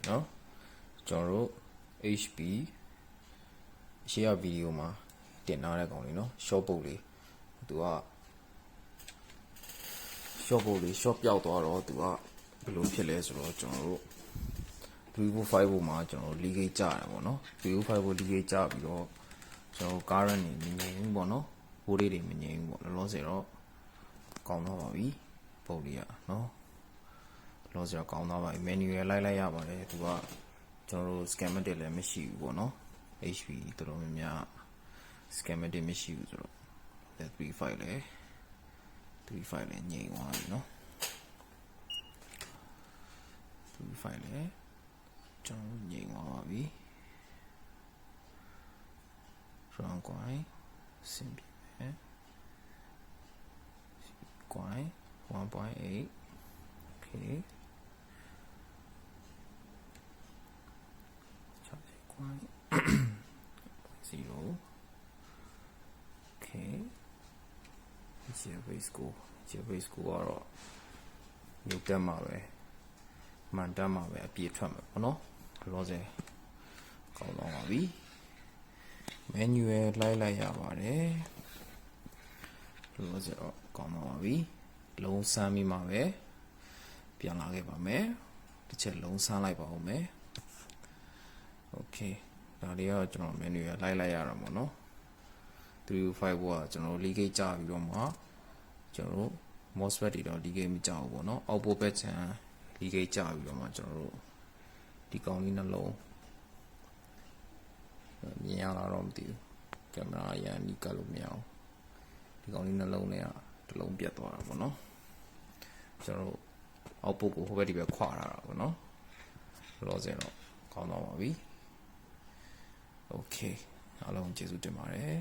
နော်ကျွန်တော်တို့ HP ရှေ့ရဗီဒီယိုမှာတင်ထားတဲ့ကောင်လေးနော် short ပုတ်လေးသူက short ပုတ်လေး short ပြောက်သွားတော့သူကဘယ်လိုဖြစ်လဲဆိုတော့ကျွန်တော်တို့345မှာကျွန်တော် leakage ကျတယ်ပေါ့နော်345 leakage ကျပြီးတော့ကျွန်တော် current နေမငြိမ်ဘူးပေါ့နော်ဘိုးလေးတွေမငြိမ်ဘူးပေါ့လောလောဆယ်တော့ကောင်းတော့ပါပြီပုတ်လေးอ่ะနော်လောဆယ်ကောင်းသွားပါပြီ manual လိုက်ရပါတယ်သူကကျွန်တော်တို့ schematic လည်းမရှိဘူးပေါ့နော် HP တော်တော်များများ schematic မရှိဘူးဆိုတော့ 35လည်းငြိမ်သွားပြီနော်35လည်းကျွန်တော်ငြိမ်သွားပါပြီ run ကွိုင်းစင်ပြီပဲကွိုင်း 1.8 okay 0 okay base score ကတော့မြုပ်တက်မှာပဲမှန်တက်မှာပဲအပြည့်ထွက်မှာပေါ့နော်လောဆယ်ကောင်းတော့ပါပြီ manual လိုက်ရပါတယ်လောဆယ်တော့ကောင်းတော့ပါပြီလုံးစမ်းပြီးမှပဲပြန်လာခဲ့ပါမယ်တစ်ချက်လုံးစမ်းလိုက်ပါဦးမယ် okay ဒါလေးကတော့ကျွန်တော် menu ရလိုက်ရတာပေါ့နော်305ကကျွန်တော် leakage ကျပြီးတော့မှကျွန်တော်တို့ MOSFET တွေတော့ leakage မကျဘူးပေါ့နော် output back channel leakage ကျပြီးတော့မှကျွန်တော်တို့ဒီကောင်လေးနှလုံးမြင်ရတာတော့မသိဘူးကင်မရာရန်နီးကပ်လို့မရအောင်ဒီကောင်လေးနှလုံးနဲ့တစ်လုံးပြတ်သွားတာပေါ့နော်ကျွန်တော်တို့ output ကိုဟိုဘက်ဒီဘက်ခွာထားတာပေါ့နော်လောဆယ်တော့ကောင်းတော့ပါပြီ okay အားလုံးကျေးဇူးတင်ပါတယ်